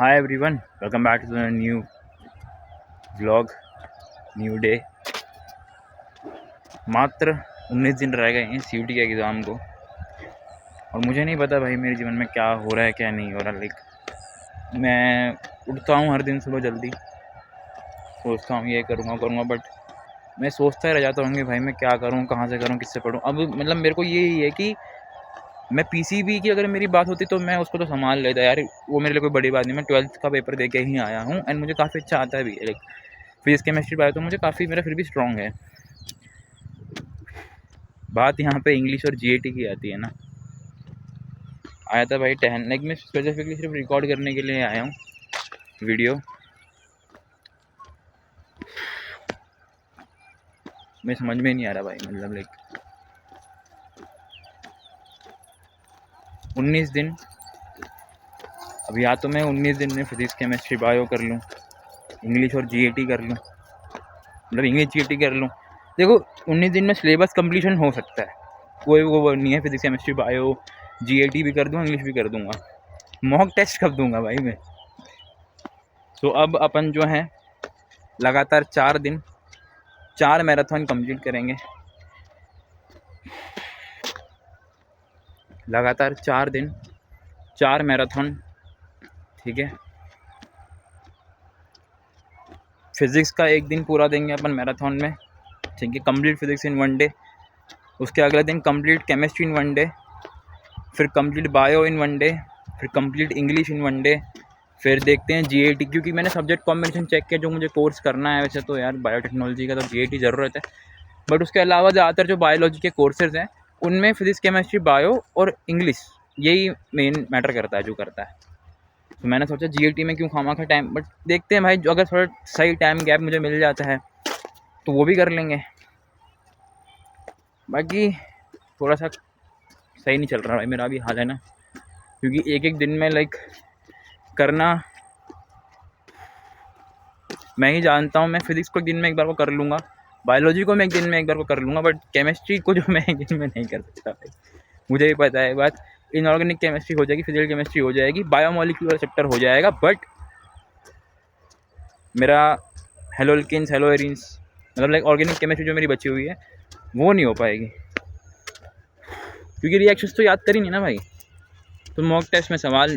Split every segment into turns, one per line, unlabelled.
Hi everyone, welcome back to the new vlog, new day. मात्र 19 दिन रह गए हैं CUT के एग्ज़ाम को और मुझे नहीं पता भाई मेरे जीवन में क्या हो रहा है क्या नहीं हो रहा। मैं उठता हूँ हर दिन सुबह जल्दी, सोचता हूँ ये करूँगा बट मैं सोचता ही रह जाता हूँ कि भाई मैं क्या करूँ, कहाँ से करूँ, किससे पढ़ूँ। अब मतलब मेरे को यही है कि मैं PCB की अगर मेरी बात होती तो मैं उसको तो संभाल लेता यार, वो मेरे लिए कोई बड़ी बात नहीं। मैं 12th का पेपर दे के ही आया हूँ एंड मुझे काफ़ी अच्छा आता है भी। फिजिक्स केमिस्ट्री बायो तो मुझे काफ़ी मेरा फिर भी स्ट्रॉन्ग है। बात यहाँ पे इंग्लिश और GAT की आती है ना। आया था भाई टहन, मैं स्पेसिफिकली सिर्फ रिकॉर्ड करने के लिए आया हूँ वीडियो। मैं समझ में नहीं आ रहा भाई, मतलब 19 दिन। अब या तो मैं 19 दिन में फिजिक्स केमिस्ट्री बायो कर लूँ, इंग्लिश और GAT कर लूँ, मतलब इंग्लिश GAT कर लूँ। देखो 19 दिन में सिलेबस कंप्लीशन हो सकता है, वो नहीं है। फिजिक्स केमिस्ट्री बायो GAT भी कर दूँगा, इंग्लिश भी कर दूँगा। मॉक टेस्ट कब दूँगा भाई मैं? तो अब अपन जो है लगातार 4 दिन 4 मैराथन कंप्लीट करेंगे। लगातार 4 दिन 4 मैराथन, ठीक है। फिज़िक्स का एक दिन पूरा देंगे अपन मैराथन में, ठीक है, कंप्लीट फिज़िक्स इन 1 डे। उसके अगले दिन कंप्लीट केमिस्ट्री इन 1 डे, फिर कंप्लीट बायो इन 1 डे, फिर कंप्लीट इंग्लिश इन 1 डे। फिर देखते हैं GAT, क्योंकि मैंने सब्जेक्ट कॉम्बिनेशन चेक किया जो मुझे कोर्स करना है। वैसे तो यार बायोटेक्नोलॉजी का तो GAT ज़रूरत है, बट उसके अलावा ज़्यादातर जो बायोलॉजी के कोर्सेज़ हैं उनमें फिज़िक्स केमिस्ट्री बायो और इंग्लिश यही मेन मैटर करता है, जो करता है। तो मैंने सोचा GAT में क्यों खामा टाइम, बट देखते हैं भाई, जो अगर थोड़ा सही टाइम गैप मुझे मिल जाता है तो वो भी कर लेंगे। बाकी थोड़ा सा सही नहीं चल रहा भाई मेरा अभी हाल, है ना, क्योंकि एक दिन में करना मैं ही जानता हूँ। मैं फिज़िक्स को एक दिन में एक बार को कर लूँगा, बायोलॉजी को मैं एक दिन में एक बार को कर लूँगा, बट केमिस्ट्री को जो मैं एक दिन में नहीं कर सकता भाई, मुझे भी पता है बात। इनऑर्गेनिक केमिस्ट्री हो जाएगी, फिजिकल केमिस्ट्री हो जाएगी, बायोमोलिक्यूलर चैप्टर हो जाएगा, बट मेरा हेलो एल्केन्स हेलो एरीन्स मतलब ऑर्गेनिक केमिस्ट्री जो मेरी बची हुई है वो नहीं हो पाएगी, क्योंकि रिएक्शंस तो याद करी नहीं ना भाई। तो मॉक टेस्ट में सवाल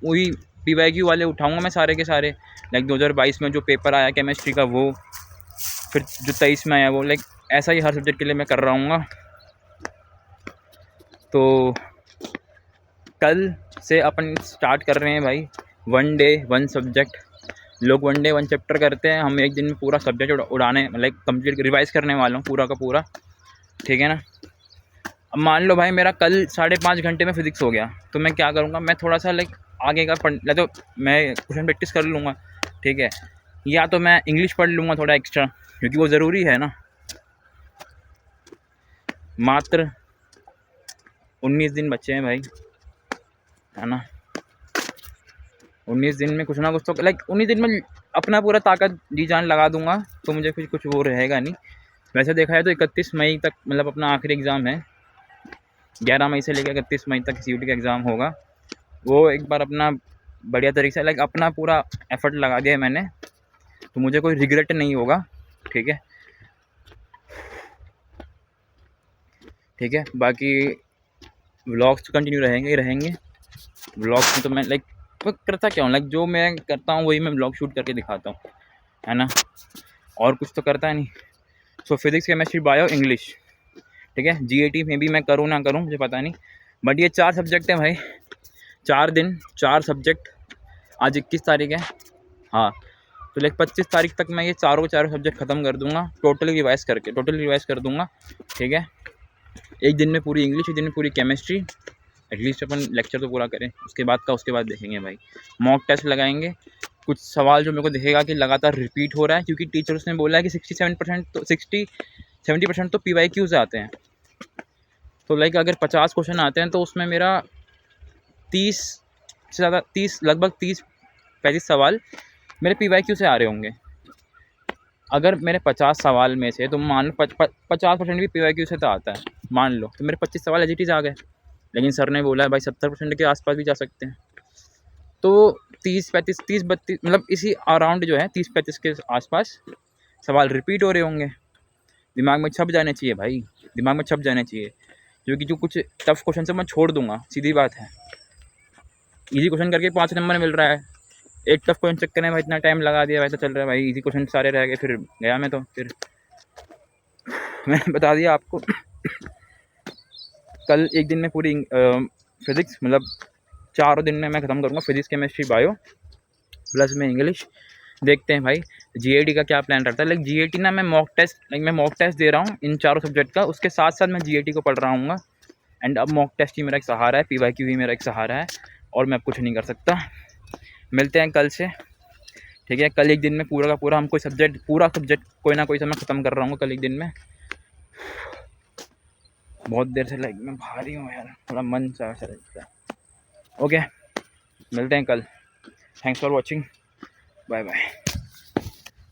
वही PYQ वाले उठाऊंगा मैं सारे के सारे। 2022 में जो पेपर आया केमिस्ट्री का वो, फिर जो 23 में आया वो, ऐसा ही हर सब्जेक्ट के लिए मैं कर रहा हूँ। तो कल से अपन स्टार्ट कर रहे हैं भाई 1 डे 1 सब्जेक्ट। लोग 1 डे 1 चैप्टर करते हैं, हम एक दिन में पूरा सब्जेक्ट उड़ाने कंप्लीट रिवाइज़ करने वाला हूँ पूरा का पूरा, ठीक है ना। अब मान लो भाई मेरा कल 5.5 घंटे में फिज़िक्स हो गया, तो मैं क्या करूँगा, मैं थोड़ा सा आगे का तो मैं क्वेश्चन प्रैक्टिस कर लूँगा, ठीक है, या तो मैं इंग्लिश पढ़ लूँगा थोड़ा एक्स्ट्रा, क्योंकि वो ज़रूरी है ना। मात्र 19 दिन बचे हैं भाई, है ना। 19 दिन में कुछ ना कुछ तो 19 दिन में अपना पूरा ताकत जी जान लगा दूंगा, तो मुझे कुछ वो रहेगा नहीं। वैसे देखा जाए तो 31 मई तक मतलब अपना आखिरी एग्ज़ाम है, 11 मई से लेकर 31 मई तक CUT का एग्ज़ाम होगा। वो एक बार अपना बढ़िया तरीके से अपना पूरा एफर्ट लगा दिया है मैंने, तो मुझे कोई रिग्रेट नहीं होगा, ठीक है, ठीक है। बाकी व्लॉग्स तो कंटिन्यू रहेंगे। व्लॉग्स में तो मैं तो करता क्या हूँ, जो मैं करता हूँ वही मैं व्लॉग शूट करके दिखाता हूँ, है ना, और कुछ तो करता नहीं। सो फिज़िक्स केमिस्ट्री बायो इंग्लिश, ठीक है। GAT में भी मैं करूँ ना करूँ मुझे पता नहीं, बट ये 4 सब्जेक्ट हैं भाई, 4 दिन 4 सब्जेक्ट। आज 21 तारीख है, हाँ, तो 25 तारीख तक मैं ये चारों सब्जेक्ट ख़त्म कर दूंगा, टोटल रिवाइज़ कर दूंगा, ठीक है। एक दिन में पूरी इंग्लिश, एक दिन में पूरी केमिस्ट्री, एटलीस्ट अपन लेक्चर तो पूरा करें। उसके बाद देखेंगे भाई, मॉक टेस्ट लगाएंगे। कुछ सवाल जो मेरे को दिखेगा कि लगातार रिपीट हो रहा है, क्योंकि टीचर्स ने बोला है कि 70% तो PYQ से आते हैं। तो अगर 50 क्वेश्चन आते हैं तो उसमें मेरा 30 से ज़्यादा, लगभग 30-35 सवाल मेरे PYQ से आ रहे होंगे। अगर मेरे 50 सवाल में से तो मान लो 50% भी PYQ से तो आता है, मान लो, तो मेरे 25 सवाल एज इट इज़ आ गए। लेकिन सर ने बोला है भाई 70% के आसपास भी जा सकते हैं। तो 30-35 30-32 मतलब इसी अराउंड जो है 30-35 के आसपास सवाल रिपीट हो रहे होंगे। दिमाग में छप जाने चाहिए भाई, दिमाग में छप जाने चाहिए, क्योंकि जो कुछ टफ क्वेश्चन से मैं छोड़ दूंगा, सीधी बात है। इजी क्वेश्चन करके 5 नंबर मिल रहा है, एक टफ क्वेश्चन चेक करने में इतना टाइम लगा दिया, वैसा चल रहा है भाई, इजी क्वेश्चन सारे रह गए, फिर गया मैं तो फिर मैंने बता दिया आपको। कल एक दिन में पूरी फिज़िक्स मतलब 4 दिन में मैं ख़त्म करूँगा, फिज़िक्स केमिस्ट्री बायो प्लस में इंग्लिश। देखते हैं भाई जीएटी का क्या प्लान रहता है। लाइक जीएटी ना मैं मॉक टेस्ट दे रहा हूँ इन चारों सब्जेक्ट का, उसके साथ साथ मैं जीएटी को पढ़ रहा हूँ। एंड अब मॉक टेस्ट ही मेरा एक सहारा है, पीवाईक्यू ही मेरा एक सहारा है, और मैं अब कुछ नहीं कर सकता। मिलते हैं कल से, ठीक है। कल एक दिन में पूरा का पूरा हम पूरा सब्जेक्ट कोई ना कोई से मैं ख़त्म कर रहा हूँ कल एक दिन में। बहुत देर से लाइक मैं भारी हूँ यार, थोड़ा मन सा लगता है। ओके, मिलते हैं कल। Thanks for watching, bye bye.